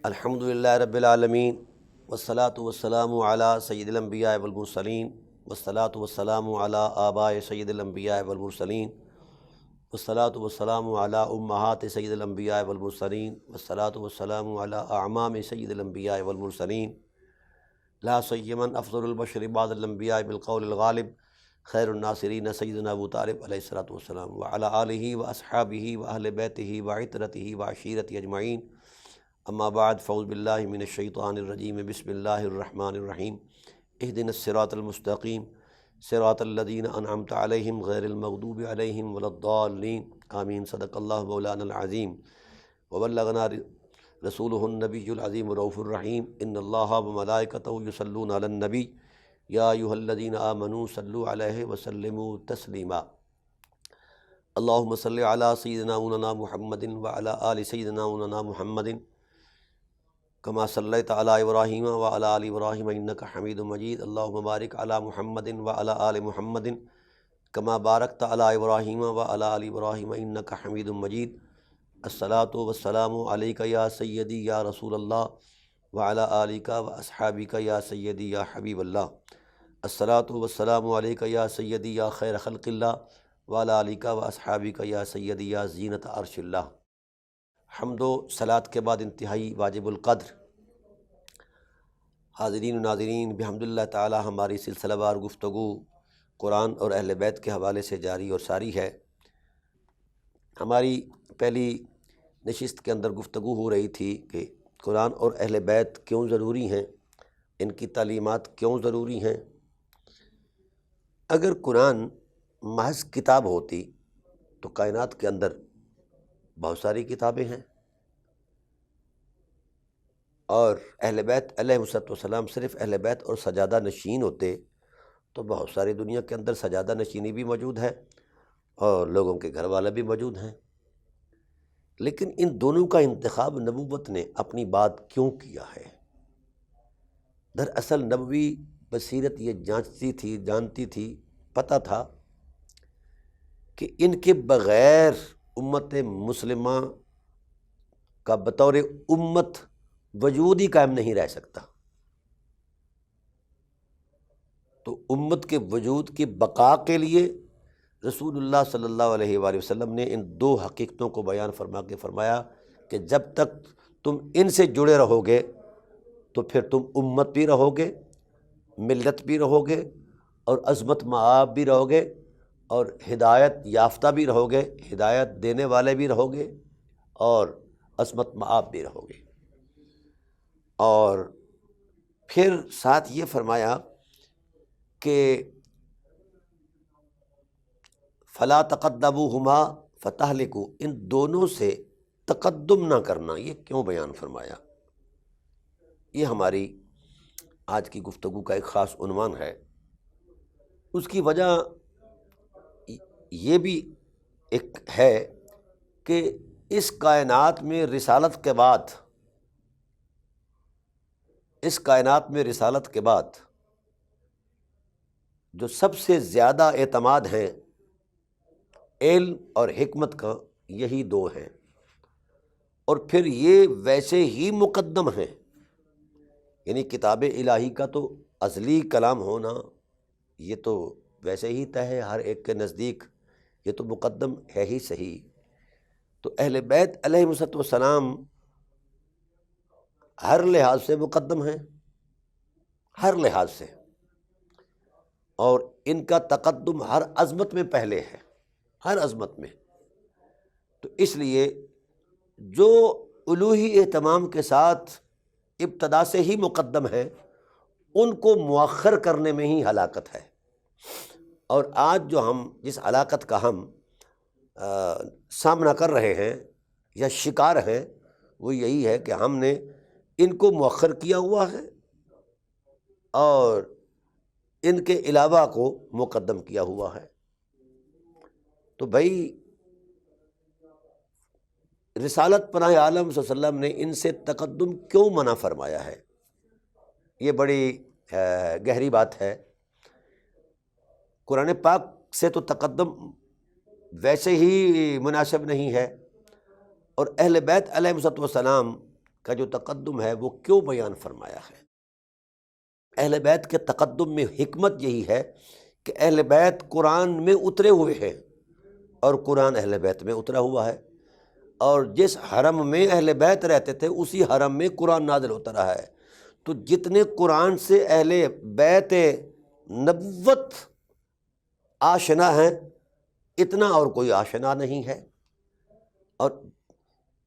الحمدللہ رب العالمین والصلاة والسلام علی سید الانبیاء والمرسلین والصلاة والسلام علی آباء سید الانبیاء والمرسلین والصلاة والسلام علی امہات سید الانبیاء والمرسلین والصلاة والسلام علی اعمام سید الانبیاء والمرسلین لا سیما افضل البشر بعد الانبیاء بالقول الغالب خیر الناصرین سیدنا ابو طالب علیہ الصلاۃ والسلام وعلی آلہ واصحابہ واہل بیتہ وعترتہ وعشیرتہ اجمعین اما بعد فاعوذ باللہ من الشیطان الرجیم بسم اللہ الرحمن الرحیم اہدنا الصراط المستقیم صراط الذین انعمت علیہم غیر المغضوب علیہم ولا الضالین آمین صدق اللہ مولانا العظیم وبلغنا رسولہ النبی العظیم الرؤوف الرحیم ان اللہ وملائکتہ یصلون علی النبی یا ایھا الذین آمنوا صلوا علیہ وسلموا تسلیما اللہم صل علی سیدنا مولانا محمد وعلی آل سیدنا مولانا محمد کما صلیت علی ابراہیم وعلی آل ابراہیم انک حمید مجید اللہم بارک علی محمد وعلی آل محمد کما بارکت علی ابراہیم وعلی آل ابراہیم انک حمید مجید الصلاۃ والسلام علیک یا سیدی یا رسول اللہ وعلی آلک واصحابک یا سیدی یا حبیب اللہ الصلاۃ والسلام علیک یا سیدی یا خیر خلق اللہ وعلی آلک واصحابک یا سیدی یا زینت عرش اللہ۔ حمد و صلاۃ کے بعد انتہائی واجب القدر حاضرین و ناظرین بحمد اللہ تعالی ہماری سلسلہ وار گفتگو قرآن اور اہل بیت کے حوالے سے جاری اور ساری ہے۔ ہماری پہلی نشست کے اندر گفتگو ہو رہی تھی کہ قرآن اور اہل بیت کیوں ضروری ہیں، ان کی تعلیمات کیوں ضروری ہیں۔ اگر قرآن محض کتاب ہوتی تو کائنات کے اندر بہت ساری کتابیں ہیں، اور اہل بیت علیہ السلام صرف اہل بیت اور سجادہ نشین ہوتے تو بہت ساری دنیا کے اندر سجادہ نشینی بھی موجود ہے اور لوگوں کے گھر والے بھی موجود ہیں، لیکن ان دونوں کا انتخاب نبوت نے اپنی بات کیوں کیا ہے؟ دراصل نبوی بصیرت یہ جانتی تھی، پتہ تھا کہ ان کے بغیر امت مسلمہ کا بطور امت وجود ہی قائم نہیں رہ سکتا، تو امت کے وجود کی بقا کے لیے رسول اللہ صلی اللہ علیہ وآلہ وسلم نے ان دو حقیقتوں کو بیان فرما کے فرمایا کہ جب تک تم ان سے جڑے رہو گے تو پھر تم امت بھی رہو گے، ملت بھی رہو گے، اور عظمت مآب بھی رہو گے، اور ہدایت یافتہ بھی رہو گے، ہدایت دینے والے بھی رہو گے، اور عظمت مآب بھی رہو گے۔ اور پھر ساتھ یہ فرمایا کہ فلا تقدموہما فتہلکوا، ان دونوں سے تقدم نہ کرنا۔ یہ کیوں بیان فرمایا؟ یہ ہماری آج کی گفتگو کا ایک خاص عنوان ہے۔ اس کی وجہ یہ بھی ایک ہے کہ اس کائنات میں رسالت کے بعد جو سب سے زیادہ اعتماد ہیں علم اور حکمت کا، یہی دو ہیں، اور پھر یہ ویسے ہی مقدم ہیں، یعنی کتاب الہی کا تو ازلی کلام ہونا یہ تو ویسے ہی طے ہے ہر ایک کے نزدیک، یہ تو مقدم ہے ہی صحیح۔ تو اہل بیت علیہ السلام ہر لحاظ سے مقدم ہیں، ہر لحاظ سے، اور ان کا تقدم ہر عظمت میں پہلے ہے، ہر عظمت میں۔ تو اس لیے جو الوہی اہتمام کے ساتھ ابتدا سے ہی مقدم ہے، ان کو مؤخر کرنے میں ہی ہلاکت ہے۔ اور آج جو جس ہلاکت کا ہم سامنا کر رہے ہیں یا شکار ہیں، وہ یہی ہے کہ ہم نے ان کو مؤخر کیا ہوا ہے اور ان کے علاوہ کو مقدم کیا ہوا ہے۔ تو بھائی رسالت پناہ عالم صلی اللہ علیہ وسلم نے ان سے تقدم کیوں منع فرمایا ہے؟ یہ بڑی گہری بات ہے۔ قرآن پاک سے تو تقدم ویسے ہی مناسب نہیں ہے، اور اہل بیت علیہ السلام کا جو تقدم ہے وہ کیوں بیان فرمایا ہے؟ اہل بیت کے تقدم میں حکمت یہی ہے کہ اہل بیت قرآن میں اترے ہوئے ہیں اور قرآن اہل بیت میں اترا ہوا ہے، اور جس حرم میں اہل بیت رہتے تھے اسی حرم میں قرآن نازل ہوتا رہا ہے۔ تو جتنے قرآن سے اہل بیت نبوت آشنا ہیں اتنا اور کوئی آشنا نہیں ہے، اور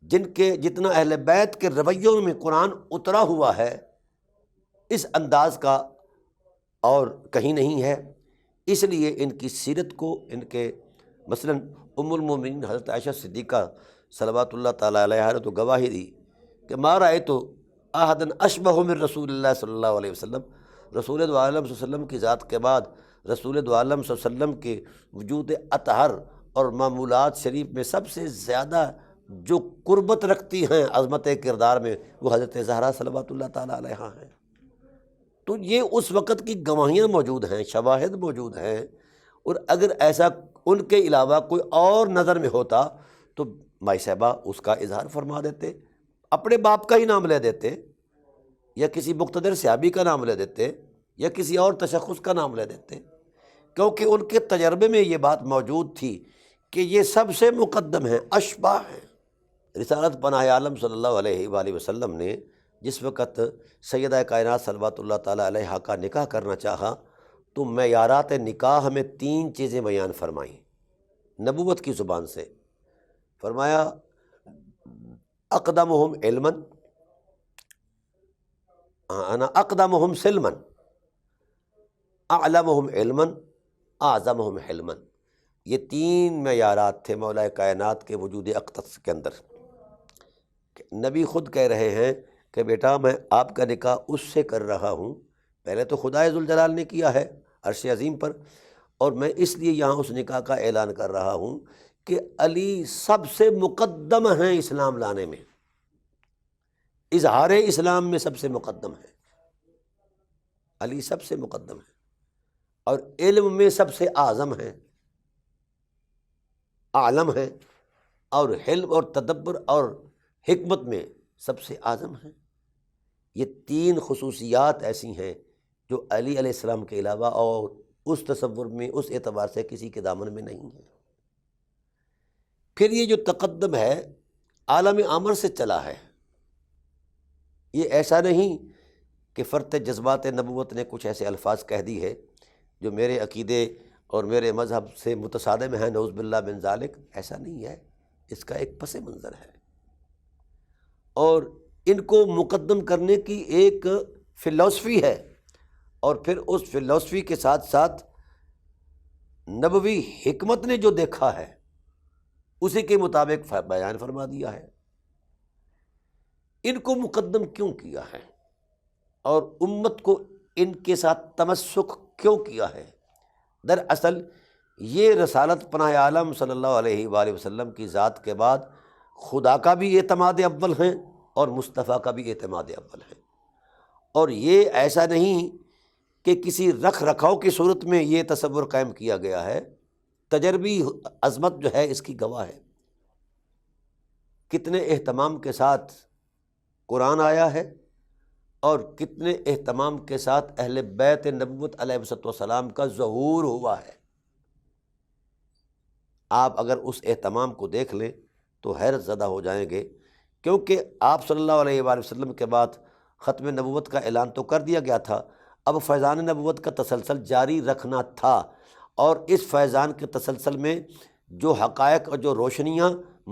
جتنا اہل بیت کے رویوں میں قرآن اترا ہوا ہے اس انداز کا اور کہیں نہیں ہے۔ اس لیے ان کی سیرت کو، ان کے مثلاً ام المومنین حضرت عائشہ صدیقہ صلوات اللہ تعالیٰ علیہا نے تو گواہی دی کہ ما رأیت احدا اشبہ من رسول اللہ صلی اللہ علیہ وسلم، رسول دو عالم صلی اللہ علیہ وسلم کی ذات کے بعد رسول دو عالم صلی اللہ علیہ وسلم کے وجود اطہر اور معمولات شریف میں سب سے زیادہ جو قربت رکھتی ہیں عظمت کردار میں، وہ حضرت زہرا صلوات اللہ تعالیٰ علیہا ہیں۔ تو یہ اس وقت کی گواہیاں موجود ہیں، شواہد موجود ہیں، اور اگر ایسا ان کے علاوہ کوئی اور نظر میں ہوتا تو مائی صاحبہ اس کا اظہار فرما دیتے، اپنے باپ کا ہی نام لے دیتے، یا کسی مقتدر صحابی کا نام لے دیتے، یا کسی اور تشخص کا نام لے دیتے، کیونکہ ان کے تجربے میں یہ بات موجود تھی کہ یہ سب سے مقدم ہیں، اشباہ ہیں۔ رسالت پناہ عالم صلی اللہ علیہ وآلہ وسلم نے جس وقت سیدہ کائنات صلوات اللہ تعالیٰ علیہا کا نکاح کرنا چاہا تو معیارات نکاح میں 3 چیزیں بیان فرمائیں نبوت کی زبان سے۔ فرمایا اقدمہم علما، انا اقدمہم سلما، اعلمہم علما، اعظمہم حلما۔ یہ 3 معیارات تھے مولا کائنات کے وجود اقدس کے اندر۔ نبی خود کہہ رہے ہیں کہ بیٹا میں آپ کا نکاح اس سے کر رہا ہوں، پہلے تو خدائے ذوالجلال نے کیا ہے عرش عظیم پر، اور میں اس لیے یہاں اس نکاح کا اعلان کر رہا ہوں کہ علی سب سے مقدم ہیں اسلام لانے میں، اظہار اسلام میں سب سے مقدم ہے، علی سب سے مقدم ہے، اور علم میں سب سے اعظم ہیں، عالم ہیں، اور حلم اور تدبر اور حکمت میں سب سے اعظم ہیں۔ یہ 3 خصوصیات ایسی ہیں جو علی علیہ السلام کے علاوہ اور اس تصور میں اس اعتبار سے کسی کے دامن میں نہیں ہے۔ پھر یہ جو تقدم ہے عالم امر سے چلا ہے، یہ ایسا نہیں کہ فرط جذبات نبوت نے کچھ ایسے الفاظ کہہ دی ہے جو میرے عقیدے اور میرے مذہب سے متصادم ہیں، نعوذ باللہ من ذالک، ایسا نہیں ہے، اس کا ایک پس منظر ہے، اور ان کو مقدم کرنے کی ایک فلسفی ہے، اور پھر اس فلسفی کے ساتھ ساتھ نبوی حکمت نے جو دیکھا ہے اسی کے مطابق بیان فرما دیا ہے۔ ان کو مقدم کیوں کیا ہے اور امت کو ان کے ساتھ تمسک کیوں کیا ہے؟ دراصل یہ رسالت پناہ عالم صلی اللہ علیہ وآلہ وسلم کی ذات کے بعد خدا کا بھی اعتماد اول ہیں اور مصطفیٰ کا بھی اعتماد اول ہے، اور یہ ایسا نہیں کہ کسی رکھ رکھاؤ کی صورت میں یہ تصور قائم کیا گیا ہے، تجربی عظمت جو ہے اس کی گواہ ہے۔ کتنے اہتمام کے ساتھ قرآن آیا ہے اور کتنے اہتمام کے ساتھ اہل بیت نبوت علیہ السلام کا ظہور ہوا ہے۔ آپ اگر اس اہتمام کو دیکھ لیں تو حیرت زدہ ہو جائیں گے، کیونکہ آپ صلی اللہ علیہ وآلہ وسلم کے بعد ختم نبوت کا اعلان تو کر دیا گیا تھا، اب فیضان نبوت کا تسلسل جاری رکھنا تھا، اور اس فیضان کے تسلسل میں جو حقائق اور جو روشنیاں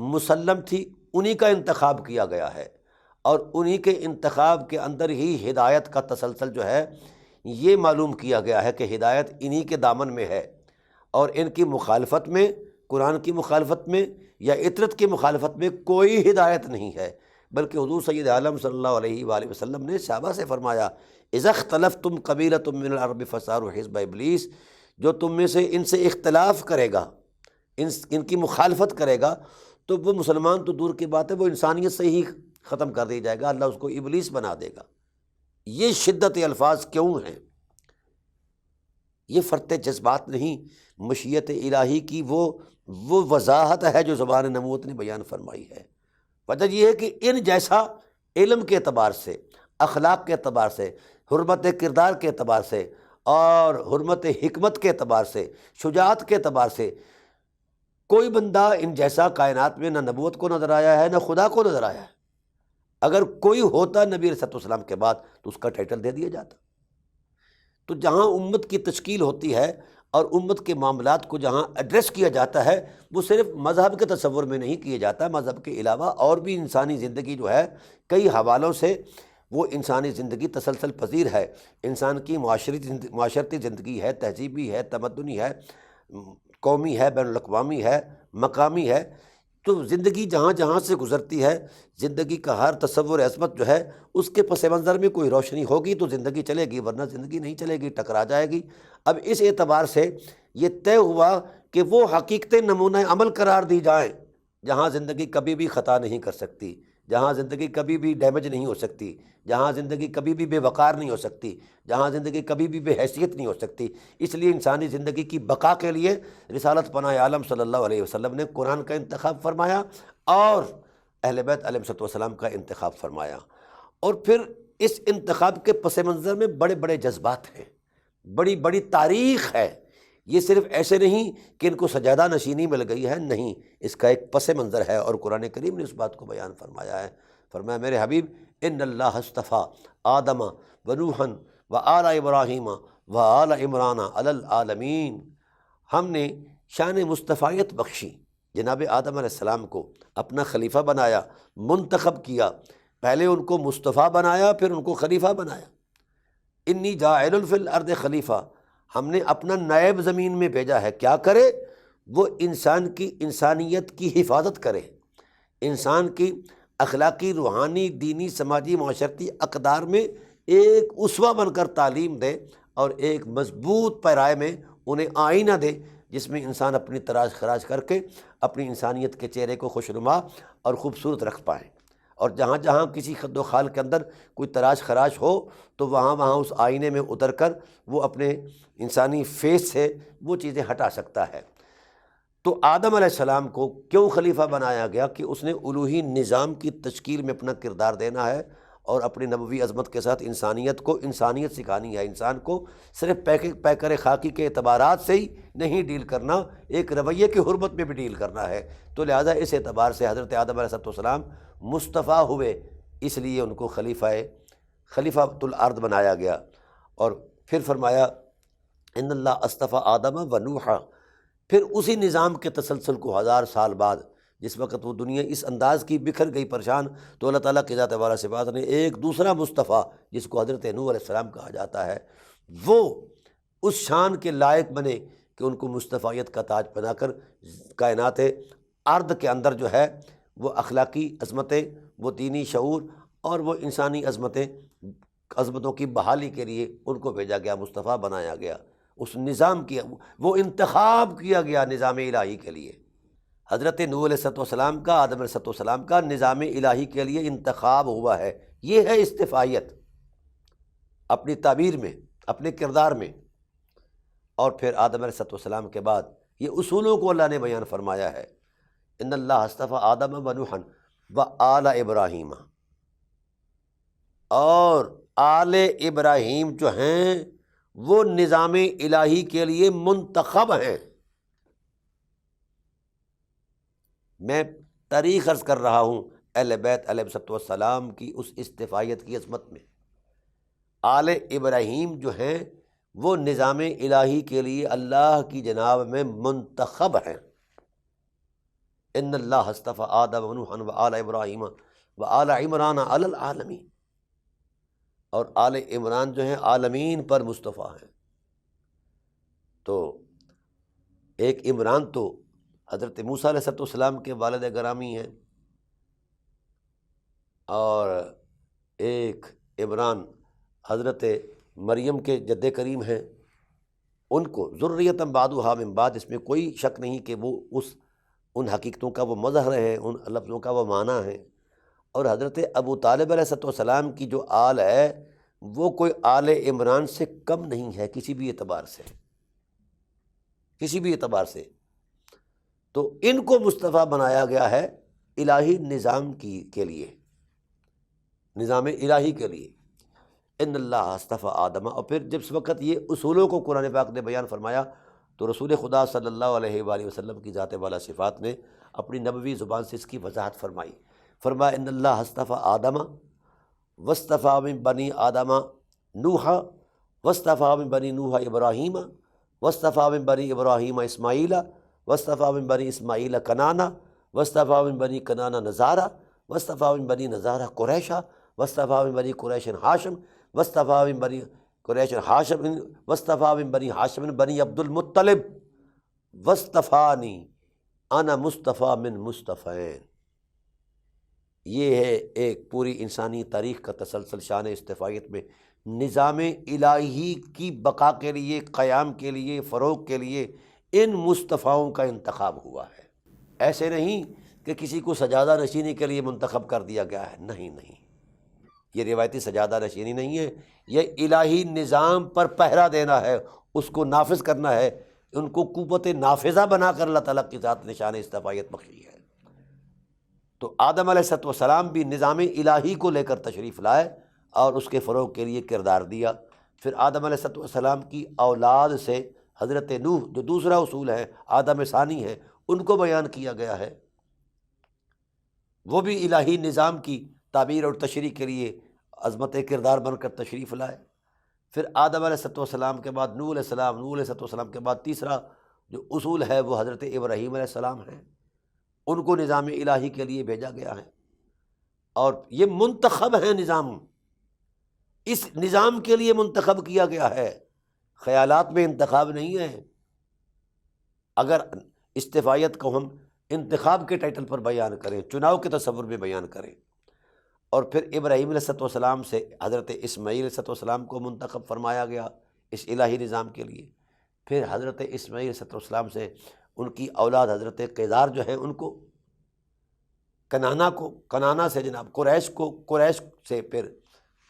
مسلم تھی انہی کا انتخاب کیا گیا ہے، اور انہی کے انتخاب کے اندر ہی ہدایت کا تسلسل جو ہے یہ معلوم کیا گیا ہے کہ ہدایت انہی کے دامن میں ہے، اور ان کی مخالفت میں، قرآن کی مخالفت میں یا عطرت کی مخالفت میں کوئی ہدایت نہیں ہے، بلکہ حضور سید عالم صلی اللہ علیہ وآلہ وسلم نے صحابہ سے فرمایا اذا اختلفتم قبیلۃ من العرب فصاروا حزب ابلیس، جو تم میں سے ان سے اختلاف کرے گا، ان کی مخالفت کرے گا، تو وہ مسلمان تو دور کی بات ہے، وہ انسانیت سے ہی ختم کر دی جائے گا، اللہ اس کو ابلیس بنا دے گا۔ یہ شدت الفاظ کیوں ہیں؟ یہ فرط جذبات نہیں، مشیت الہی کی وہ وضاحت ہے جو زبان نبوت نے بیان فرمائی ہے۔ وجہ یہ ہے کہ ان جیسا علم کے اعتبار سے، اخلاق کے اعتبار سے، حرمت کردار کے اعتبار سے، اور حرمت حکمت کے اعتبار سے، شجاعت کے اعتبار سے کوئی بندہ ان جیسا کائنات میں نہ نبوت کو نظر آیا ہے نہ خدا کو نظر آیا ہے۔ اگر کوئی ہوتا نبی علیہ السلام کے بعد تو اس کا ٹائٹل دے دیا جاتا۔ تو جہاں امت کی تشکیل ہوتی ہے اور امت کے معاملات کو جہاں ایڈریس کیا جاتا ہے، وہ صرف مذہب کے تصور میں نہیں کیا جاتا، مذہب کے علاوہ اور بھی انسانی زندگی جو ہے کئی حوالوں سے وہ انسانی زندگی تسلسل پذیر ہے۔ انسان کی معاشرتی زندگی ہے، تہذیبی ہے، تمدنی ہے، قومی ہے، بین الاقوامی ہے، مقامی ہے۔ تو زندگی جہاں جہاں سے گزرتی ہے، زندگی کا ہر تصور عظمت جو ہے اس کے پس منظر میں کوئی روشنی ہوگی تو زندگی چلے گی، ورنہ زندگی نہیں چلے گی، ٹکرا جائے گی۔ اب اس اعتبار سے یہ طے ہوا کہ وہ حقیقتیں نمونہ عمل قرار دی جائیں جہاں زندگی کبھی بھی خطا نہیں کر سکتی، جہاں زندگی کبھی بھی ڈیمیج نہیں ہو سکتی، جہاں زندگی کبھی بھی بے وقار نہیں ہو سکتی، جہاں زندگی کبھی بھی بے حیثیت نہیں ہو سکتی۔ اس لیے انسانی زندگی کی بقا کے لیے رسالت پناہ عالم صلی اللہ علیہ وسلم نے قرآن کا انتخاب فرمایا اور اہل بیت علیہ السلام کا انتخاب فرمایا۔ اور پھر اس انتخاب کے پس منظر میں بڑے بڑے جذبات ہیں، بڑی بڑی تاریخ ہے۔ یہ صرف ایسے نہیں کہ ان کو سجادہ نشینی مل گئی ہے، نہیں، اس کا ایک پس منظر ہے، اور قرآن کریم نے اس بات کو بیان فرمایا ہے۔ فرمایا میرے حبیب ان اللہ اصطفیٰ آدم و نوحا و آل ابراہیم و آل عمران علی العالمین۔ ہم نے شان مصطفیت بخشی، جناب آدم علیہ السلام کو اپنا خلیفہ بنایا، منتخب کیا، پہلے ان کو مصطفیٰ بنایا پھر ان کو خلیفہ بنایا۔ انی جاعل فی الارض خلیفہ، ہم نے اپنا نائب زمین میں بھیجا ہے، کیا کرے؟ وہ انسان کی انسانیت کی حفاظت کرے، انسان کی اخلاقی، روحانی، دینی، سماجی، معاشرتی اقدار میں ایک اسوہ بن کر تعلیم دے، اور ایک مضبوط پیرائے میں انہیں آئینہ دے جس میں انسان اپنی تراش خراش کر کے اپنی انسانیت کے چہرے کو خوشنما اور خوبصورت رکھ پائیں۔ اور جہاں جہاں کسی خد و خال کے اندر کوئی تراش خراش ہو تو وہاں وہاں اس آئینے میں اتر کر وہ اپنے انسانی فیس سے وہ چیزیں ہٹا سکتا ہے۔ تو آدم علیہ السلام کو کیوں خلیفہ بنایا گیا؟ کہ اس نے الوہی نظام کی تشکیل میں اپنا کردار دینا ہے اور اپنی نبوی عظمت کے ساتھ انسانیت کو انسانیت سکھانی ہے۔ انسان کو صرف پیکر خاکی کے اعتبارات سے ہی نہیں ڈیل کرنا، ایک رویے کی حرمت میں بھی ڈیل کرنا ہے۔ تو لہٰذا اس اعتبار سے حضرت آدم علیہ السلام مصطفیٰ ہوئے، اس لیے ان کو خلیفۃ الارض بنایا گیا۔ اور پھر فرمایا ان اللہ اصطفیٰ آدم و نوحا، پھر اسی نظام کے تسلسل کو 1000 سال بعد جس وقت وہ دنیا اس انداز کی بکھر گئی پریشان، تو اللہ تعالیٰ کی ذات والا صفات نے ایک دوسرا مصطفیٰ جس کو حضرت نوح علیہ السلام کہا جاتا ہے، وہ اس شان کے لائق بنے کہ ان کو مصطفیت کا تاج بنا کر کائنات ارض کے اندر جو ہے وہ اخلاقی عظمتیں، وہ دینی شعور اور وہ انسانی عظمتوں کی بحالی کے لیے ان کو بھیجا گیا، مصطفیٰ بنایا گیا۔ اس نظام کی وہ انتخاب کیا گیا نظام الہی کے لیے۔ حضرت نوح علیہ السلام کا، آدم علیہ السلام کا نظام الہی کے لیے انتخاب ہوا ہے۔ یہ ہے استفائیت اپنی تعبیر میں، اپنے کردار میں۔ اور پھر آدم علیہ السلام کے بعد یہ اصولوں کو اللہ نے بیان فرمایا ہے، ان اللہ اصطفیٰ آدم و نوحا و آل ابراہیم، اور آل ابراہیم جو ہیں وہ نظام الہی کے لیے منتخب ہیں۔ میں تاریخ عرض کر رہا ہوں اہل بیت علیہ السلام کی اس استفائیت کی عظمت میں۔ آل ابراہیم جو ہیں وہ نظام الہی کے لیے اللہ کی جناب میں منتخب ہیں۔ ان اللہ اصطفیٰ آدم و نوحا و آل ابراہیم و آل عمران علی العالمین، اور آل عمران جو ہیں عالمین پر مصطفیٰ ہیں۔ تو ایک عمران تو حضرت موسیٰ علیہ السلام کے والد گرامی ہیں، اور ایک عمران حضرت مریم کے جد کریم ہیں۔ ان کو ذریۃ بعضھا من بعض، اس میں کوئی شک نہیں کہ وہ ان حقیقتوں کا وہ مظہر ہے، ان لفظوں کا وہ معنی ہے۔ اور حضرت ابو طالب علیہ السلام کی جو آل ہے وہ کوئی آل عمران سے کم نہیں ہے کسی بھی اعتبار سے، کسی بھی اعتبار سے۔ تو ان کو مصطفیٰ بنایا گیا ہے الہی نظام کے لیے۔ نظام الہی کے لیے۔ ان اللہ اصطفیٰ آدم، اور پھر جس وقت یہ اصولوں کو قرآن پاک نے بیان فرمایا تو رسول خدا صلی اللہ علیہ وآلہ وسلم کی ذات والا صفات نے اپنی نبوی زبان سے اس کی وضاحت فرمائی۔ فرمایا ان اللہ اصطفیٰ آدم واصطفیٰ من بنی آدم نوحا واصطفیٰ من بنی نوح ابراہیم واصطفیٰ من بنی ابراہیم اسماعیل واصطفیٰ من بنی اسماعیل کنانا واصطفیٰ من بنی کنانا نزارہ واصطفیٰ من بنی نزارہ قریشہ واصطفیٰ من بنی قریش ہاشم واصطفیٰ من بنی قریش ہاشم واصطفیٰ من بنی ہاشم بنی عبد المطلب واصطفانی انا مصطفیٰ من مصطفین۔ یہ ہے ایک پوری انسانی تاریخ کا تسلسل شان اصطفائیت میں نظام الہی کی بقا کے لیے، قیام کے لیے، فروغ کے لیے ان مصطفیٰؤں کا انتخاب ہوا ہے۔ ایسے نہیں کہ کسی کو سجادہ نشینی کے لیے منتخب کر دیا گیا ہے، نہیں، یہ روایتی سجادہ نشینی نہیں ہے، یہ الہی نظام پر پہرا دینا ہے، اس کو نافذ کرنا ہے، ان کو قوت نافذہ بنا کر اللہ تعالیٰ کی ذات نشان اصطفائیت بخشی ہے۔ تو آدم علیہ السلام بھی نظام الہی کو لے کر تشریف لائے اور اس کے فروغ کے لیے کردار دیا۔ پھر آدم علیہ السلام کی اولاد سے حضرت نوح، جو دوسرا اصول ہے، آدم ثانی ہے، ان کو بیان کیا گیا ہے، وہ بھی الہی نظام کی تعبیر اور تشریح کے لیے عظمت کردار بن کر تشریف لائے۔ پھر آدم علیہ السلام کے بعد نوح علیہ السلام، نوح علیہ السلام کے بعد تیسرا جو اصول ہے وہ حضرت ابراہیم علیہ السلام ہیں، ان کو نظام الہی کے لیے بھیجا گیا ہے، اور یہ منتخب ہے نظام، اس نظام کے لیے منتخب کیا گیا ہے، خیالات میں انتخاب نہیں ہے۔ اگر اصطفائیت کو ہم انتخاب کے ٹائٹل پر بیان کریں، چناؤ کے تصور میں بیان کریں، اور پھر ابراہیم علیہ السلام سے حضرت اسماعیل علیہ السلام کو منتخب فرمایا گیا اس الہی نظام کے لیے، پھر حضرت اسماعیل علیہ السلام سے ان کی اولاد حضرت قیدار جو ہیں ان کو، کنانا سے جناب قریش کو، قریش سے پھر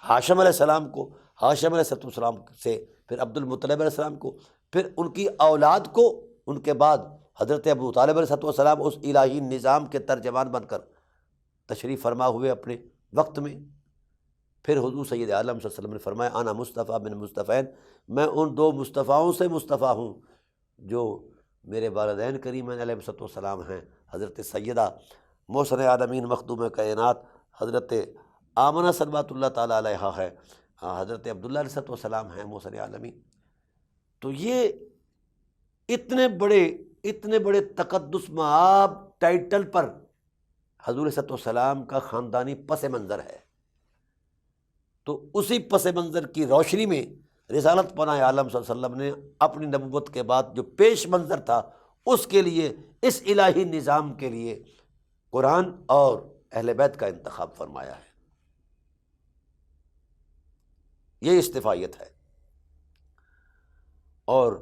ہاشم علیہ السلام کو، ہاشم علیہ السلام سے پھر عبد المطلب علیہ السلام کو، پھر ان کی اولاد کو، ان کے بعد حضرت ابو طالب علیہ السلام اس الہی نظام کے ترجمان بن کر تشریف فرما ہوئے اپنے وقت میں۔ پھر حضور سید عالم صلی اللہ علیہ وسلم نے فرمایا انا مصطفیٰ من مصطفین، میں ان دو مصطفیٰؤں سے مصطفیٰ ہوں جو میرے والدین کریمین علیہ السلام ہیں، حضرت سیدہ محسن عالمین مخدوم کائنات حضرت آمنہ صلوات اللہ تعالیٰ علیہ ہے، حضرت عبداللہ علیہ السلام ہیں محسن عالمین۔ تو یہ اتنے بڑے تقدس مآب ٹائٹل پر حضور صلی اللہ علیہ وسلم کا خاندانی پس منظر ہے، تو اسی پس منظر کی روشنی میں رسالت پناہ عالم صلی اللہ علیہ وسلم نے اپنی نبوت کے بعد جو پیش منظر تھا اس کے لیے، اس الہی نظام کے لیے قرآن اور اہل بیت کا انتخاب فرمایا ہے۔ یہ اصطفائیت ہے۔ اور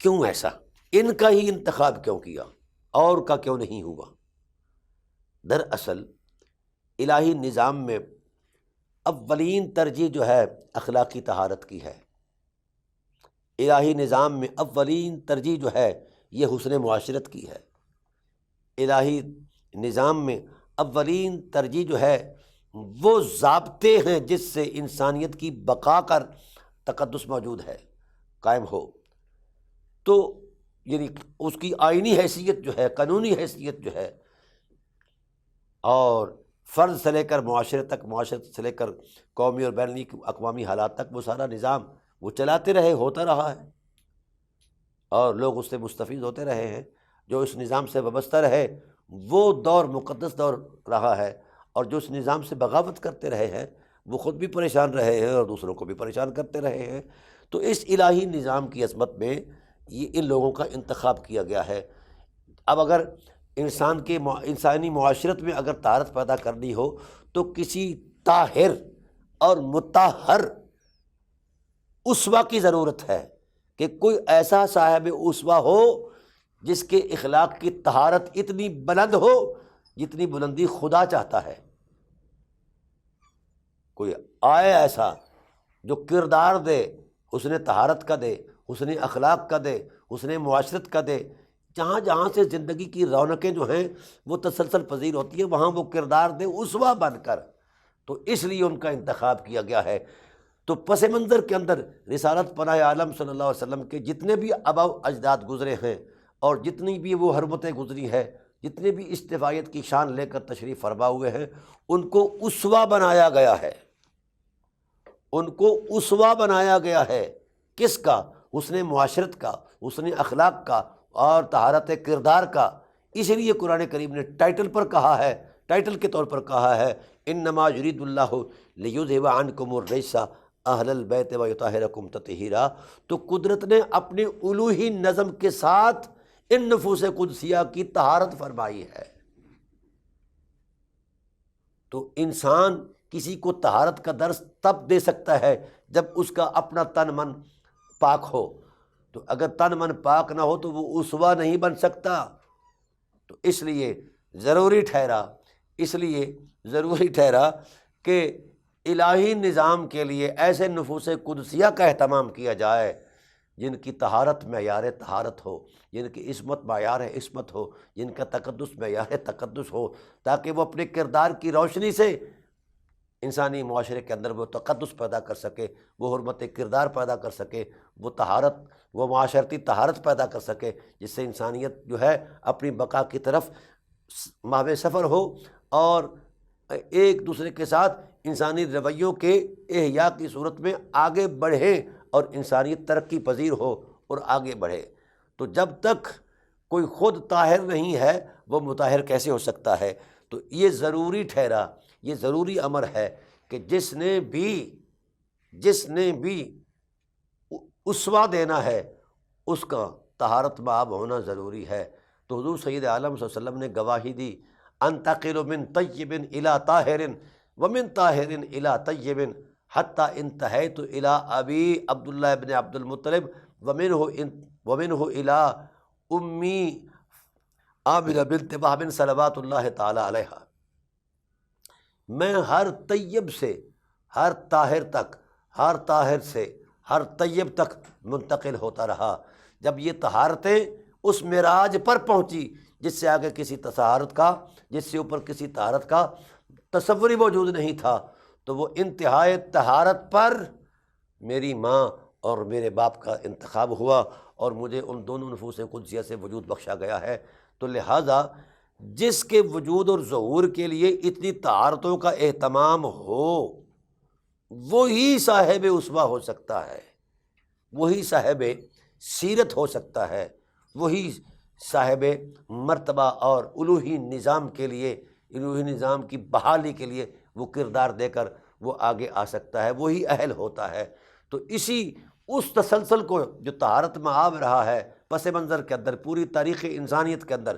کیوں ایسا؟ ان کا ہی انتخاب کیوں کیا اور کا کیوں نہیں ہوا؟ دراصل الہی نظام میں اولین ترجیح جو ہے اخلاقی طہارت کی ہے، الہی نظام میں اولین ترجیح جو ہے یہ حسن معاشرت کی ہے، الہی نظام میں اولین ترجیح جو ہے وہ ضابطے ہیں جس سے انسانیت کی بقا کر تقدس موجود ہے، قائم ہو۔ تو یعنی اس کی آئینی حیثیت جو ہے، قانونی حیثیت جو ہے، اور فرد سے لے کر معاشرے تک، معاشرت سے لے کر قومی اور بین الاقوامی حالات تک وہ سارا نظام وہ چلاتے رہے، ہوتا رہا ہے، اور لوگ اس سے مستفید ہوتے رہے ہیں۔ جو اس نظام سے وابستہ رہے وہ دور مقدس دور رہا ہے، اور جو اس نظام سے بغاوت کرتے رہے ہیں وہ خود بھی پریشان رہے ہیں اور دوسروں کو بھی پریشان کرتے رہے ہیں۔ تو اس الہی نظام کی عظمت میں یہ ان لوگوں کا انتخاب کیا گیا ہے۔ اب اگر انسانی معاشرت میں اگر طہارت پیدا کرنی ہو تو کسی طاہر اور مطہر اسوہ کی ضرورت ہے، کہ کوئی ایسا صاحب اسوہ ہو جس کے اخلاق کی طہارت اتنی بلند ہو جتنی بلندی خدا چاہتا ہے۔ کوئی آئے ایسا جو کردار دے، حسن طہارت کا دے، حسن اخلاق کا دے، حسن معاشرت کا دے، جہاں جہاں سے زندگی کی رونقیں جو ہیں وہ تسلسل پذیر ہوتی ہیں، وہاں وہ کردار دے اسوہ بن کر، تو اس لیے ان کا انتخاب کیا گیا ہے۔ تو پس منظر کے اندر رسالت پناہ عالم صلی اللہ علیہ وسلم کے جتنے بھی آباء و اجداد گزرے ہیں اور جتنی بھی وہ حرمتیں گزری ہیں، جتنے بھی استفائیت کی شان لے کر تشریف فرما ہوئے ہیں، ان کو اسوہ بنایا گیا ہے۔ ان کو اسوہ بنایا گیا ہے، کس کا؟ حسن معاشرت کا، حسن اخلاق کا اور طہارت کردار کا۔ اس لیے قرآن کریم نے ٹائٹل پر کہا ہے، ٹائٹل کے طور پر کہا ہے، انما یرید اللہ لیذھب عنکم الرجس اہل البیت ویطہرکم تطہیرا۔ تو قدرت نے اپنی الوہی نظم کے ساتھ ان نفوس قدسیہ کی طہارت فرمائی ہے۔ تو انسان کسی کو طہارت کا درس تب دے سکتا ہے جب اس کا اپنا تن من پاک ہو۔ تو اگر تن من پاک نہ ہو تو وہ اسوہ نہیں بن سکتا۔ تو اس لیے ضروری ٹھہرا کہ الہی نظام کے لیے ایسے نفوس قدسیہ کا اہتمام کیا جائے جن کی طہارت معیار طہارت ہو، جن کی عصمت معیار عصمت ہو، جن کا تقدس معیار تقدس ہو، تاکہ وہ اپنے کردار کی روشنی سے انسانی معاشرے کے اندر وہ تقدس پیدا کر سکے، وہ حرمت کردار پیدا کر سکے، وہ طہارت، وہ معاشرتی طہارت پیدا کر سکے، جس سے انسانیت جو ہے اپنی بقا کی طرف ماہ سفر ہو اور ایک دوسرے کے ساتھ انسانی رویوں کے احیاء کی صورت میں آگے بڑھے اور انسانیت ترقی پذیر ہو اور آگے بڑھے۔ تو جب تک کوئی خود طاہر نہیں ہے وہ مطہر کیسے ہو سکتا ہے؟ تو یہ ضروری ٹھہرا، یہ ضروری امر ہے کہ جس نے بھی اسوہ دینا ہے اس کا طہارت مآب ہونا ضروری ہے۔ تو حضور سید عالم صلی اللہ علیہ وسلم نے گواہی دی، انتقل من طیب الی طاہر ومن طاہر الی طیب حتی انتہیت الی ابی عبداللہ ابن عبد المطلب ومنہ الی امی عامرہ بنت وہب صلوات اللہ تعالی علیہا۔ میں ہر طیب سے ہر طاہر تک، ہر طاہر سے ہر طیب تک منتقل ہوتا رہا۔ جب یہ طہارتیں اس معراج پر پہنچی جس سے آگے کسی طہارت کا، جس سے اوپر کسی طہارت کا تصوری موجود نہیں تھا، تو وہ انتہائی طہارت پر میری ماں اور میرے باپ کا انتخاب ہوا اور مجھے ان دونوں نفوس قدسیہ سے وجود بخشا گیا ہے۔ تو لہٰذا جس کے وجود اور ظہور کے لیے اتنی طہارتوں کا اہتمام ہو وہی صاحب اسوہ ہو سکتا ہے، وہی صاحب سیرت ہو سکتا ہے، وہی صاحب مرتبہ اور الوہی نظام کے لیے، الوہی نظام کی بحالی کے لیے وہ کردار دے کر وہ آگے آ سکتا ہے، وہی اہل ہوتا ہے۔ تو اس تسلسل کو جو طہارت مآب رہا ہے پس منظر کے اندر، پوری تاریخ انسانیت کے اندر،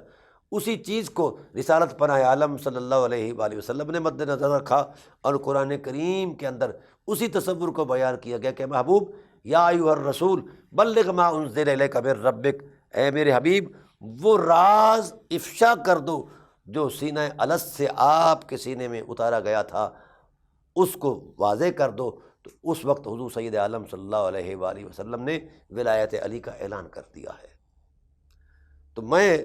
اسی چیز کو رسالت پناہ عالم صلی اللہ علیہ وآلہ وسلم نے مد نظر رکھا اور قرآن کریم کے اندر اسی تصور کو بیان کیا گیا کہ محبوب یا ایھا الرسول بلغ ما انزل الیک من ربک، اے میرے حبیب وہ راز افشا کر دو جو سینہ الست سے آپ کے سینے میں اتارا گیا تھا، اس کو واضح کر دو۔ تو اس وقت حضور سید عالم صلی اللہ علیہ وآلہ وسلم نے ولایت علی کا اعلان کر دیا ہے۔ تو میں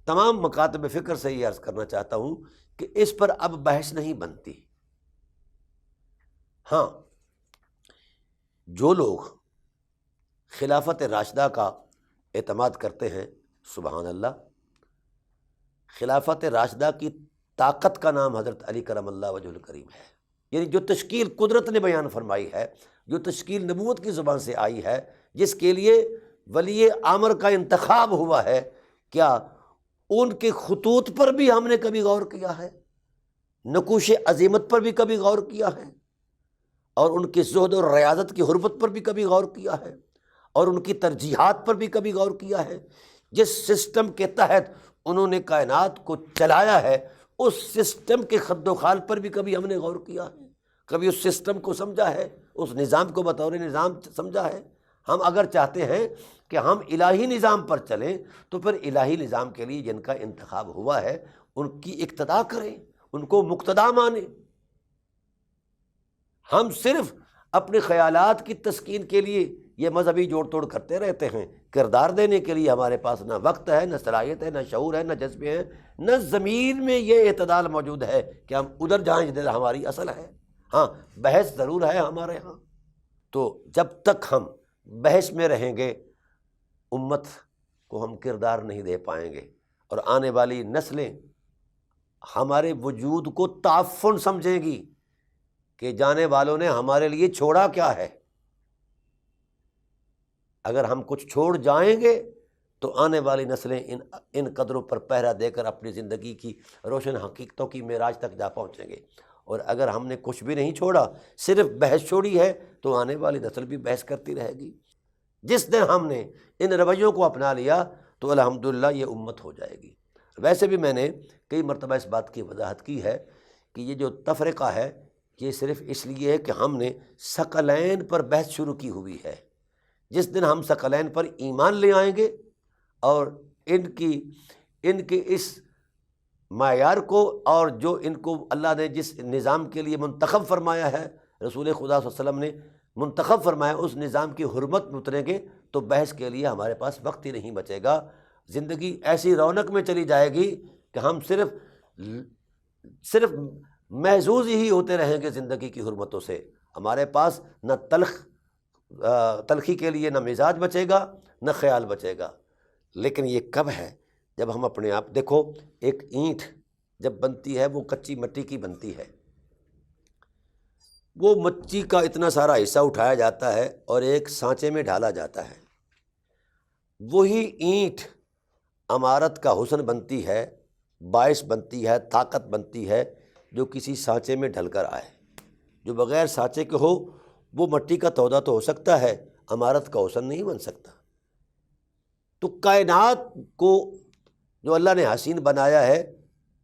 تمام مکاتب فکر سے یہ عرض کرنا چاہتا ہوں کہ اس پر اب بحث نہیں بنتی۔ ہاں، جو لوگ خلافت راشدہ کا اعتماد کرتے ہیں، سبحان اللہ، خلافت راشدہ کی طاقت کا نام حضرت علی کرم اللہ وجہ الکریم ہے۔ یعنی جو تشکیل قدرت نے بیان فرمائی ہے، جو تشکیل نبوت کی زبان سے آئی ہے، جس کے لیے ولی امر کا انتخاب ہوا ہے، کیا ان کے خطوط پر بھی ہم نے کبھی غور کیا ہے؟ نقوش عظیمت پر بھی کبھی غور کیا ہے؟ اور ان کی زہد اور ریاضت کی حرمت پر بھی کبھی غور کیا ہے؟ اور ان کی ترجیحات پر بھی کبھی غور کیا ہے؟ جس سسٹم کے تحت انہوں نے کائنات کو چلایا ہے اس سسٹم کے خد و خال پر بھی کبھی ہم نے غور کیا ہے؟ کبھی اس سسٹم کو سمجھا ہے، اس نظام کو بطور نظام سمجھا ہے؟ ہم اگر چاہتے ہیں کہ ہم الہی نظام پر چلیں تو پھر الہی نظام کے لیے جن کا انتخاب ہوا ہے ان کی اقتداء کریں، ان کو مقتدا مانیں۔ ہم صرف اپنے خیالات کی تسکین کے لیے یہ مذہبی جوڑ توڑ کرتے رہتے ہیں، کردار دینے کے لیے ہمارے پاس نہ وقت ہے، نہ صلاحیت ہے، نہ شعور ہے، نہ جذبے ہیں، نہ ضمیر میں یہ اعتدال موجود ہے کہ ہم ادھر جائیں جدھر ہماری اصل ہے۔ ہاں بحث ضرور ہے ہمارے ہاں، تو جب تک ہم بحث میں رہیں گے امت کو ہم کردار نہیں دے پائیں گے، اور آنے والی نسلیں ہمارے وجود کو تعفن سمجھیں گی کہ جانے والوں نے ہمارے لیے چھوڑا کیا ہے۔ اگر ہم کچھ چھوڑ جائیں گے تو آنے والی نسلیں ان قدروں پر پہرا دے کر اپنی زندگی کی روشن حقیقتوں کی معراج تک جا پہنچیں گے، اور اگر ہم نے کچھ بھی نہیں چھوڑا، صرف بحث چھوڑی ہے، تو آنے والی نسل بھی بحث کرتی رہے گی۔ جس دن ہم نے ان رویوں کو اپنا لیا تو الحمدللہ یہ امت ہو جائے گی۔ ویسے بھی میں نے کئی مرتبہ اس بات کی وضاحت کی ہے کہ یہ جو تفرقہ ہے یہ صرف اس لیے ہے کہ ہم نے ثقلین پر بحث شروع کی ہوئی ہے۔ جس دن ہم ثقلین پر ایمان لے آئیں گے اور ان کے اس معیار کو، اور جو ان کو اللہ نے جس نظام کے لیے منتخب فرمایا ہے، رسول خدا صلی اللہ علیہ وسلم نے منتخب فرمایا، اس نظام کی حرمت میں اتریں گے تو بحث کے لیے ہمارے پاس وقت ہی نہیں بچے گا۔ زندگی ایسی رونق میں چلی جائے گی کہ ہم صرف محظوظ ہی ہوتے رہیں گے زندگی کی حرمتوں سے۔ ہمارے پاس نہ تلخی کے لیے نہ مزاج بچے گا، نہ خیال بچے گا۔ لیکن یہ کب ہے؟ جب ہم اپنے آپ دیکھو، ایک اینٹ جب بنتی ہے وہ کچی مٹی کی بنتی ہے، وہ مٹی کا اتنا سارا حصہ اٹھایا جاتا ہے اور ایک سانچے میں ڈالا جاتا ہے۔ وہی اینٹ عمارت کا حسن بنتی ہے، باعث بنتی ہے، طاقت بنتی ہے، جو کسی سانچے میں ڈھل کر آئے۔ جو بغیر سانچے کے ہو وہ مٹی کا تودہ تو ہو سکتا ہے، عمارت کا حسن نہیں بن سکتا۔ تو کائنات کو جو اللہ نے حسین بنایا ہے،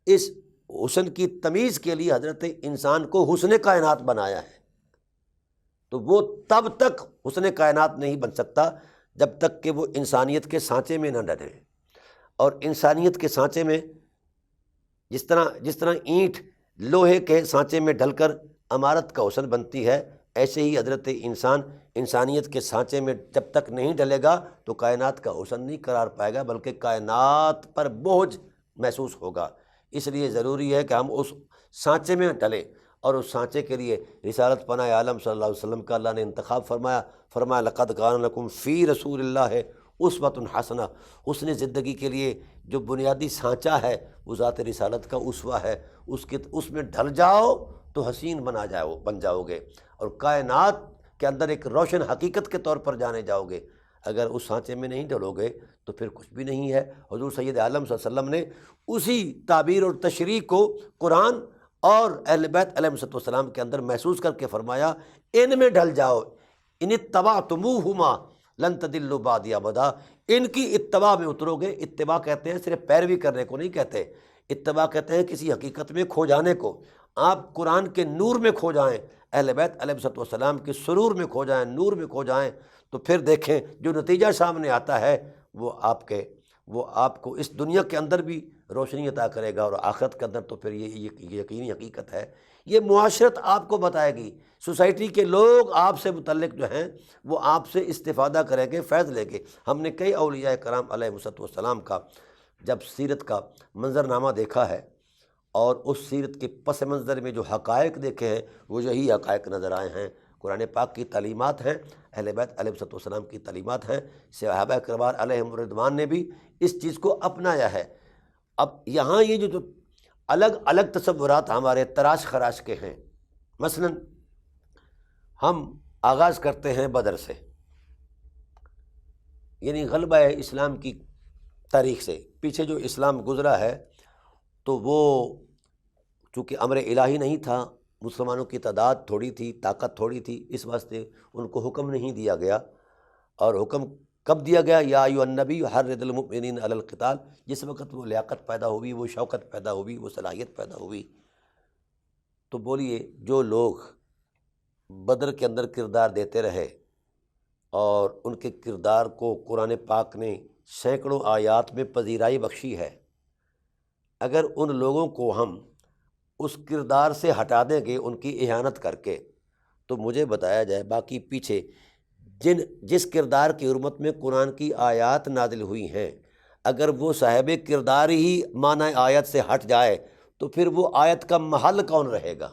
اس حسن کی تمیز کے لیے حضرت انسان کو حسن کائنات بنایا ہے، تو وہ تب تک حسن کائنات نہیں بن سکتا جب تک کہ وہ انسانیت کے سانچے میں نہ ڈھلے۔ اور انسانیت کے سانچے میں جس طرح اینٹ لوہے کے سانچے میں ڈھل کر عمارت کا حسن بنتی ہے، ایسے ہی حضرت انسانیت کے سانچے میں جب تک نہیں ڈلے گا تو کائنات کا حسن نہیں قرار پائے گا، بلکہ کائنات پر بوجھ محسوس ہوگا۔ اس لیے ضروری ہے کہ ہم اس سانچے میں ڈلیں، اور اس سانچے کے لیے رسالت پناہ عالم صلی اللہ علیہ وسلم کا اللہ نے انتخاب فرمایا لقد کان لکم فی رسول اللہ اسوۃ حسنہ۔ حسن زندگی کے لیے جو بنیادی سانچہ ہے وہ ذات رسالت کا اسوہ ہے، اس میں ڈھل جاؤ تو حسین بن جاؤ گے، اور کائنات کے اندر ایک روشن حقیقت کے طور پر جانے جاؤ گے۔ اگر اس سانچے میں نہیں ڈلو گے تو پھر کچھ بھی نہیں ہے۔ حضور سید عالم صلی اللہ علیہ وسلم نے اسی تعبیر اور تشریح کو قرآن اور اہل بیت علیہم السلام کے اندر محسوس کر کے فرمایا، ان میں ڈھل جاؤ، ان اتبعتموہما لن تضلوا بعدی ابدا۔ ان کی اتباع میں اترو گے۔ اتباع کہتے ہیں صرف پیروی کرنے کو نہیں کہتے، اتباع کہتے ہیں کسی حقیقت میں کھو جانے کو۔ آپ قرآن کے نور میں کھو جائیں، اہل بیت علیہ السلام کے سرور میں کھو جائیں، نور میں کھو جائیں، تو پھر دیکھیں جو نتیجہ سامنے آتا ہے وہ آپ کو اس دنیا کے اندر بھی روشنی عطا کرے گا، اور آخرت کے اندر تو پھر یہ یقینی حقیقت ہے۔ یہ معاشرت آپ کو بتائے گی، سوسائٹی کے لوگ آپ سے متعلق جو ہیں وہ آپ سے استفادہ کریں گے، فیض لیں گے۔ ہم نے کئی اولیاء کرام علیہ السلام کا جب سیرت کا منظرنامہ دیکھا ہے، اور اس سیرت کے پس منظر میں جو حقائق دیکھے ہیں وہ یہی حقائق نظر آئے ہیں۔ قرآن پاک کی تعلیمات ہیں، اہل بیت علیہ السلام کی تعلیمات ہیں، صحابہ کرام علیہم الرضوان نے بھی اس چیز کو اپنایا ہے۔ اب یہاں یہ جو الگ الگ تصورات ہمارے تراش خراش کے ہیں، مثلا ہم آغاز کرتے ہیں بدر سے، یعنی غلبہ اسلام کی تاریخ سے، پیچھے جو اسلام گزرا ہے تو وہ چونکہ امر الہی نہیں تھا، مسلمانوں کی تعداد تھوڑی تھی، طاقت تھوڑی تھی، اس واسطے ان کو حکم نہیں دیا گیا۔ اور حکم کب دیا گیا؟ یا ایھا النبی حرض المؤمنین علی القتال، جس وقت وہ لیاقت پیدا ہوئی، وہ شوکت پیدا ہوئی، وہ صلاحیت پیدا ہوئی۔ تو بولیے، جو لوگ بدر کے اندر کردار دیتے رہے اور ان کے کردار کو قرآن پاک نے سینکڑوں آیات میں پذیرائی بخشی ہے، اگر ان لوگوں کو ہم اس کردار سے ہٹا دیں گے ان کی اہانت کر کے، تو مجھے بتایا جائے باقی پیچھے جس کردار کی حرمت میں قرآن کی آیات نازل ہوئی ہیں، اگر وہ صاحب کردار ہی معنی آیت سے ہٹ جائے تو پھر وہ آیت کا محل کون رہے گا؟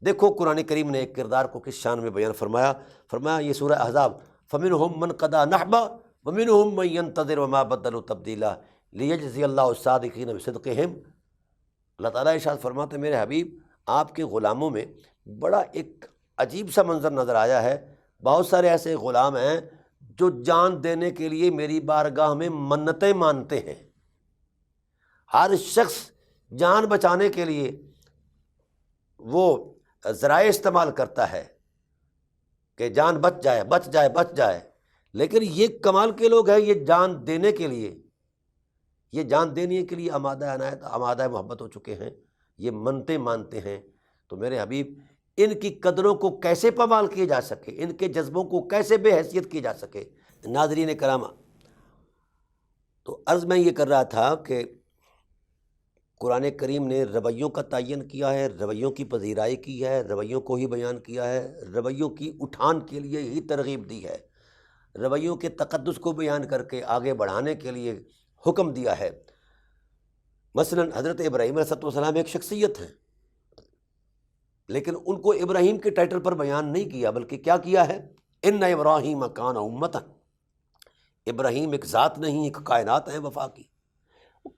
دیکھو قرآن کریم نے ایک کردار کو کس شان میں بیان فرمایا یہ سورہ احزاب، فَمِنْهُمْ مَنْ قَضَىٰ نَحْبَهُ وَمِنْهُمْ مَنْ يَنتَظِرُ وَمَا بَدَّلُوا تَبْدِيلًا لِيَجْزِيَ اللَّهُ الصَّادِقِينَ بِصِدْقِهِمْ۔ اللہ تعالیٰ ارشاد فرماتے ہیں میرے حبیب آپ کے غلاموں میں بڑا ایک عجیب سا منظر نظر آیا ہے، بہت سارے ایسے غلام ہیں جو جان دینے کے لیے میری بارگاہ میں منتیں مانتے ہیں۔ ہر شخص جان بچانے کے لیے وہ ذرائع استعمال کرتا ہے کہ جان بچ جائے بچ جائے بچ جائے، لیکن یہ کمال کے لوگ ہیں، یہ جان دینے کے لیے، یہ جان دینے کے لیے آمادہ عنایت آمادہ محبت ہو چکے ہیں، یہ منتیں مانتے ہیں۔ تو میرے حبیب ان کی قدروں کو کیسے پامال کیے جا سکے، ان کے جذبوں کو کیسے بے حیثیت کیے جا سکے؟ ناظرین کرام، تو عرض میں یہ کر رہا تھا کہ قرآن کریم نے رویوں کا تعین کیا ہے، رویوں کی پذیرائی کی ہے، رویوں کو ہی بیان کیا ہے، رویوں کی اٹھان کے لیے ہی ترغیب دی ہے، رویوں کے تقدس کو بیان کر کے آگے بڑھانے کے لیے حکم دیا ہے۔ مثلا حضرت ابراہیم علیہ السلام ایک شخصیت ہے، لیکن ان کو ابراہیم کے ٹائٹل پر بیان نہیں کیا، بلکہ کیا کیا ہے؟ ان ابراہیم کان امۃ، ابراہیم ایک ذات نہیں، ایک کائنات ہے وفا کی۔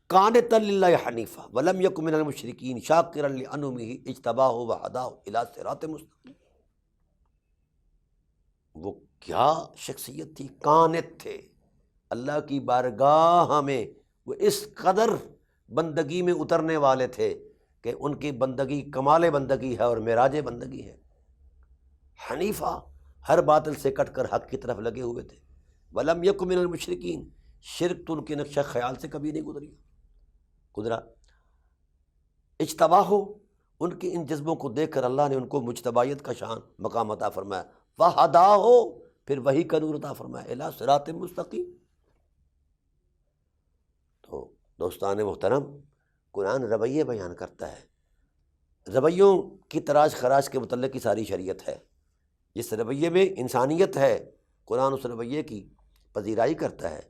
قانتا للہ حنیفا ولم یک من المشرکین شاکرا لانعمہ اجتباہ وہداہ الی صراط مستقیم۔ وہ کیا شخصیت تھی؟ قانت تھے، اللہ کی بارگاہ میں وہ اس قدر بندگی میں اترنے والے تھے کہ ان کی بندگی کمال بندگی ہے اور معراج بندگی ہے۔ حنیفہ، ہر باطل سے کٹ کر حق کی طرف لگے ہوئے تھے۔ ولم یک من المشرکین، شرک تو ان کے نقشہ خیال سے کبھی نہیں گزرا۔ اجتباہ، ان کے ان جذبوں کو دیکھ کر اللہ نے ان کو مجتبائیت کا شان مقام عطا فرمایا۔ وہداہ، پھر وہی کا نور عطا فرمایا، الی صراط مستقیم۔ تو دوستان محترم، قرآن رویے بیان کرتا ہے، رویوں کی تراش خراش کے متعلق کی ساری شریعت ہے۔ جس رویے میں انسانیت ہے قرآن اس رویے کی پذیرائی کرتا ہے،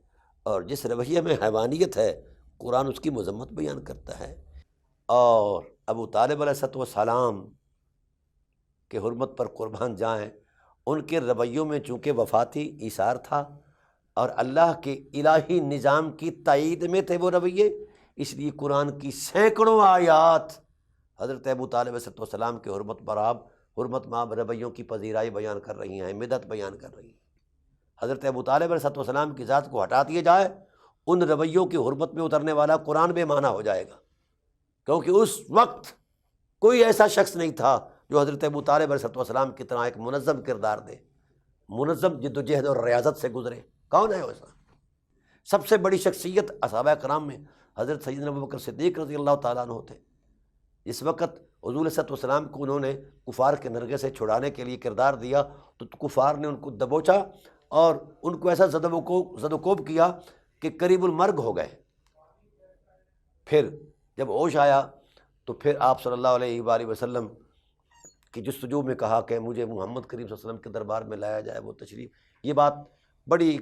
اور جس رویے میں حیوانیت ہے قرآن اس کی مذمت بیان کرتا ہے۔ اور ابو طالب علیہ السلام کے حرمت پر قربان جائیں، ان کے رویوں میں چونکہ وفا تھی، ایثار تھا، اور اللہ کے الہی نظام کی تائید میں تھے وہ رویے، اس لیے قرآن کی سینکڑوں آیات حضرت ابو طالب علیہ السلام کے حرمت پر آپ حرمت مآب رویوں کی پذیرائی بیان کر رہی ہیں، مدت بیان کر رہی ہیں۔ حضرت ابو طالب علیہ السلام کی ذات کو ہٹا دیا جائے، ان رویوں کی حرمت میں اترنے والا قرآن بے معنی ہو جائے گا، کیونکہ اس وقت کوئی ایسا شخص نہیں تھا جو حضرت ابو طالب علیہ السلام کی طرح ایک منظم کردار دے، منظم جد و جہد اور ریاضت سے گزرے۔ کون ہے ایسا؟ سب سے بڑی شخصیت اصحابہ کرام میں حضرت سیدنا ابوبکر صدیق رضی اللہ تعالیٰ عنہ تھے۔ جس وقت حضور صلی اللہ علیہ وسلم کو انہوں نے کفار کے نرغے سے چھڑانے کے لیے کردار دیا تو کفار نے ان کو دبوچا اور ان کو ایسا زد و کوب کیا کہ قریب المرگ ہو گئے۔ پھر جب ہوش آیا تو پھر آپ صلی اللہ علیہ وآلہ وسلم کی جستجو میں کہا کہ مجھے محمد کریم صلی اللہ علیہ وسلم کے دربار میں لایا جائے، وہ تشریف۔ یہ بات بڑی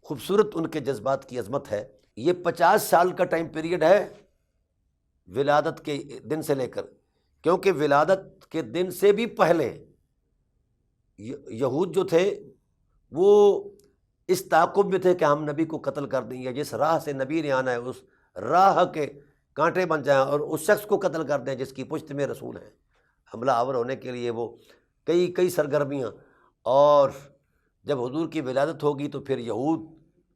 خوبصورت ان کے جذبات کی عظمت ہے۔ یہ 50 سال کا ٹائم پیریڈ ہے ولادت کے دن سے لے کر، کیونکہ ولادت کے دن سے بھی پہلے یہود جو تھے وہ اس تعاقب میں تھے کہ ہم نبی کو قتل کر دیں، یا جس راہ سے نبی نے آنا ہے اس راہ کے کانٹے بن جائیں اور اس شخص کو قتل کر دیں جس کی پشت میں رسول ہیں۔ حملہ آور ہونے کے لیے وہ کئی سرگرمیاں، اور جب حضور کی ولادت ہوگی تو پھر یہود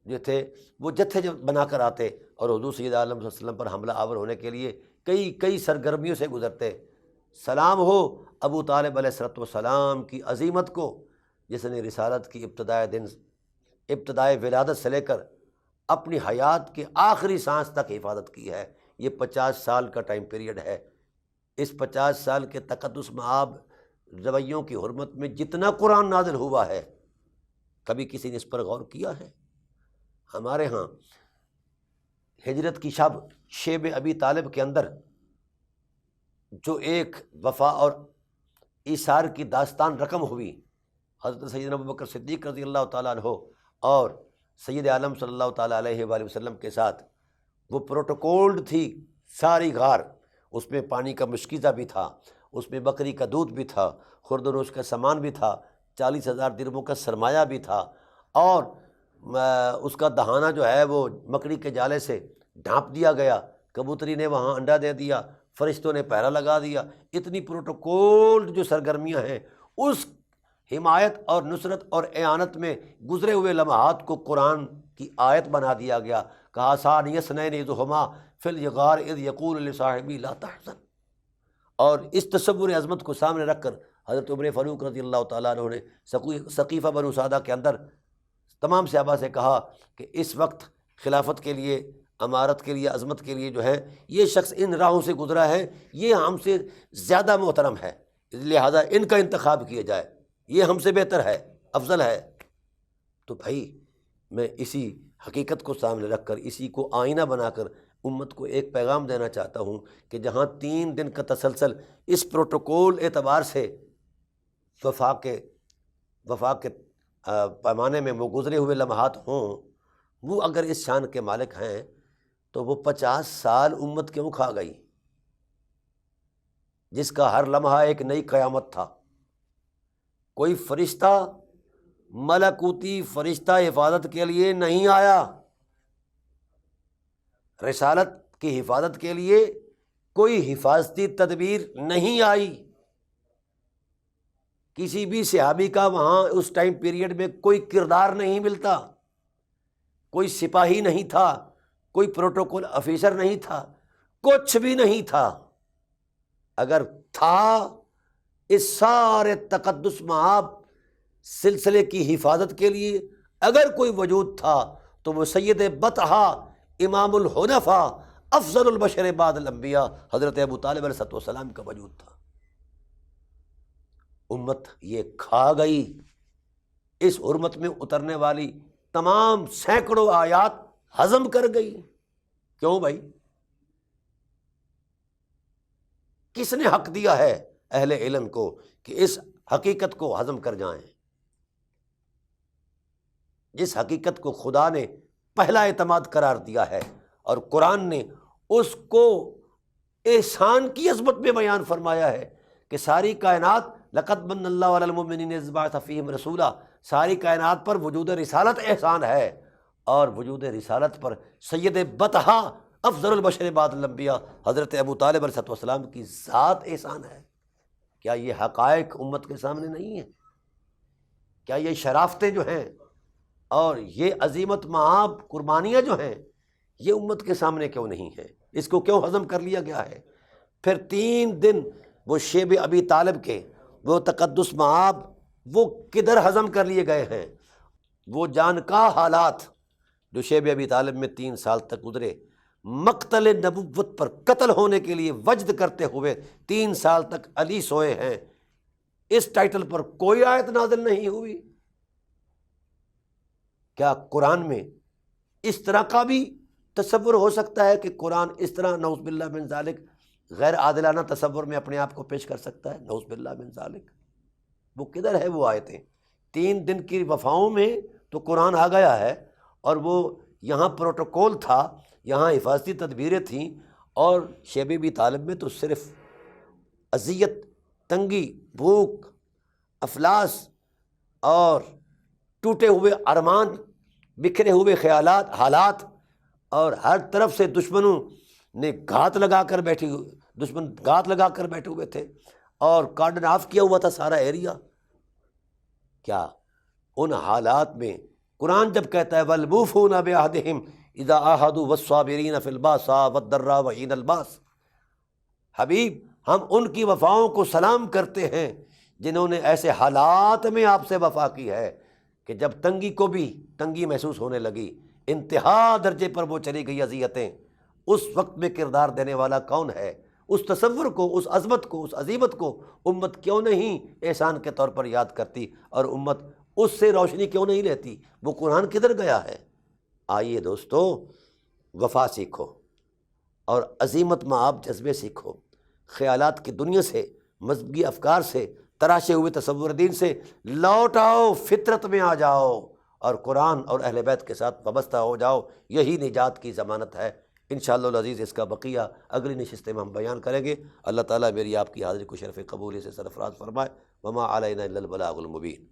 جو تھے وہ جتھے بنا کر آتے اور حضور سید عالم صلی اللہ علیہ وسلم پر حملہ آور ہونے کے لیے کئی سرگرمیوں سے گزرتے۔ سلام ہو ابو طالب علیہ السلام کی عظیمت کو، جس نے رسالت کی ابتدائے ولادت سے لے کر اپنی حیات کے آخری سانس تک حفاظت کی ہے۔ یہ 50 سال کا ٹائم پیریڈ ہے۔ اس 50 سال کے تقدس مآب رویوں کی حرمت میں جتنا قرآن نازل ہوا ہے، کبھی کسی نے اس پر غور کیا ہے؟ ہمارے ہاں ہجرت کی شب شیب ابی طالب کے اندر جو ایک وفا اور ایثار کی داستان رقم ہوئی، حضرت سیدنا ابوبکر صدیق رضی اللہ تعالیٰ عنہ اور سید عالم صلی اللہ تعالیٰ علیہ وآلہ وسلم کے ساتھ وہ پروٹوکولڈ تھی ساری غار، اس میں پانی کا مشکیزہ بھی تھا، اس میں بکری کا دودھ بھی تھا، خرد و نوش کا سامان بھی تھا، 40,000 درہموں کا سرمایہ بھی تھا، اور اس کا دہانہ جو ہے وہ مکڑی کے جالے سے ڈھانپ دیا گیا، کبوتری نے وہاں انڈا دے دیا، فرشتوں نے پہرا لگا دیا۔ اتنی پروٹوکول جو سرگرمیاں ہیں، اس حمایت اور نصرت اور اعانت میں گزرے ہوئے لمحات کو قرآن کی آیت بنا دیا گیا۔ کہا ثانی اثنین اذ ہما فی الغار اذ یقول لصاحبہ لا تحزن۔ اور اس تصور عظمت کو سامنے رکھ کر حضرت عمر فاروق رضی اللہ تعالیٰ عنہ نے ثقیفہ بنو سعدہ کے اندر تمام صحابہ سے کہا کہ اس وقت خلافت کے لیے، امارت کے لیے، عظمت کے لیے جو ہے یہ شخص ان راہوں سے گزرا ہے، یہ ہم سے زیادہ محترم ہے، لہذا ان کا انتخاب کیا جائے، یہ ہم سے بہتر ہے، افضل ہے۔ تو بھائی میں اسی حقیقت کو سامنے رکھ کر، اسی کو آئینہ بنا کر امت کو ایک پیغام دینا چاہتا ہوں کہ جہاں 3 دن کا تسلسل اس پروٹوکول اعتبار سے وفاق کے پیمانے میں وہ گزرے ہوئے لمحات ہوں، وہ اگر اس شان کے مالک ہیں تو وہ 50 سال امت کیوں کھا گئی، جس کا ہر لمحہ ایک نئی قیامت تھا۔ کوئی فرشتہ، ملکوتی فرشتہ حفاظت کے لیے نہیں آیا، رسالت کی حفاظت کے لیے کوئی حفاظتی تدبیر نہیں آئی۔ کسی بھی صحابی کا وہاں اس ٹائم پیریڈ میں کوئی کردار نہیں ملتا، کوئی سپاہی نہیں تھا، کوئی پروٹوکول آفیسر نہیں تھا، کچھ بھی نہیں تھا۔ اگر تھا اس سارے تقدس مآب سلسلے کی حفاظت کے لیے اگر کوئی وجود تھا تو وہ سید بطحہ، امام الحنفاء، افضل البشر بعد الانبیاء حضرت ابو طالب علیہ السلام کا وجود تھا۔ امت یہ کھا گئی، اس حرمت میں اترنے والی تمام سینکڑوں آیات ہضم کر گئی۔ کیوں بھائی؟ کس نے حق دیا ہے اہل علم کو کہ اس حقیقت کو ہضم کر جائیں؟ جس حقیقت کو خدا نے پہلا اعتماد قرار دیا ہے اور قرآن نے اس کو احسان کی عظمت میں بیان فرمایا ہے کہ ساری کائنات لقد من اللہ علی المؤمنین اذ بعث فیہم رسولا، ساری کائنات پر وجود رسالت احسان ہے، اور وجود رسالت پر سید بطحہ افضل البشر بعد الانبیاء حضرت ابو طالب علیہ السلام کی ذات احسان ہے۔ کیا یہ حقائق امت کے سامنے نہیں ہیں؟ کیا یہ شرافتیں جو ہیں اور یہ عظیمت مآب قربانیاں جو ہیں یہ امت کے سامنے کیوں نہیں ہیں؟ اس کو کیوں ہضم کر لیا گیا ہے؟ پھر 3 دن وہ شیب ابی طالب کے وہ تقدس مآب وہ کدھر ہضم کر لیے گئے ہیں؟ وہ جان کا حالات جو شیب ابی طالب میں 3 سال تک گزرے، مقتل نبوت پر قتل ہونے کے لیے وجد کرتے ہوئے 3 سال تک علی سوئے ہیں، اس ٹائٹل پر کوئی آیت نازل نہیں ہوئی۔ کیا قرآن میں اس طرح کا بھی تصور ہو سکتا ہے کہ قرآن اس طرح نعوذ باللہ من ذالک غیر عادلانہ تصور میں اپنے آپ کو پیش کر سکتا ہے؟ نعوذ باللہ من ذالک۔ وہ کدھر ہے وہ آیتیں؟ 3 دن کی وفاؤں میں تو قرآن آ گیا ہے، اور وہ یہاں پروٹوکول تھا، یہاں حفاظتی تدبیریں تھیں، اور شیب ابی طالب میں تو صرف اذیت، تنگی، بھوک، افلاس اور ٹوٹے ہوئے ارمان، بکھرے ہوئے خیالات، حالات، اور ہر طرف سے دشمنوں نے گھات لگا کر بیٹھے ہوئے تھے، اور کارڈن آف کیا ہوا تھا سارا ایریا۔ کیا ان حالات میں قرآن جب کہتا ہے وَالْمُوفُونَ بِعَهْدِهِمْ اِذَا عَاهَدُوا وَالصَّابِرِينَ فِي الْبَأْسَاءِ وَالضَّرَّاءِ وَحِينَ الْبَأْسِ، حبیب ہم ان کی وفاؤں کو سلام کرتے ہیں جنہوں نے ایسے حالات میں آپ سے وفا کی ہے کہ جب تنگی کو بھی تنگی محسوس ہونے لگی، انتہا درجے پر وہ چلی گئی اذیتیں، اس وقت میں کردار دینے والا کون ہے؟ اس تصور کو، اس عظمت کو، اس عظیمت کو امت کیوں نہیں احسان کے طور پر یاد کرتی، اور امت اس سے روشنی کیوں نہیں لیتی؟ وہ قرآن کدھر گیا ہے؟ آئیے دوستو، وفا سیکھو اور عظیمت مآب جذبے سیکھو، خیالات کی دنیا سے، مذہبی افکار سے تراشے ہوئے تصور دین سے لوٹ آؤ، فطرت میں آ جاؤ اور قرآن اور اہل بیت کے ساتھ وابستہ ہو جاؤ، یہی نجات کی ضمانت ہے۔ انشاءاللہ العزیز اس کا بقیہ اگلی نشست میں ہم بیان کریں گے۔ اللہ تعالیٰ میری آپ کی حاضری کو شرف قبول سے سرفراز فرمائے۔ وما علینا الا البلاغ المبین۔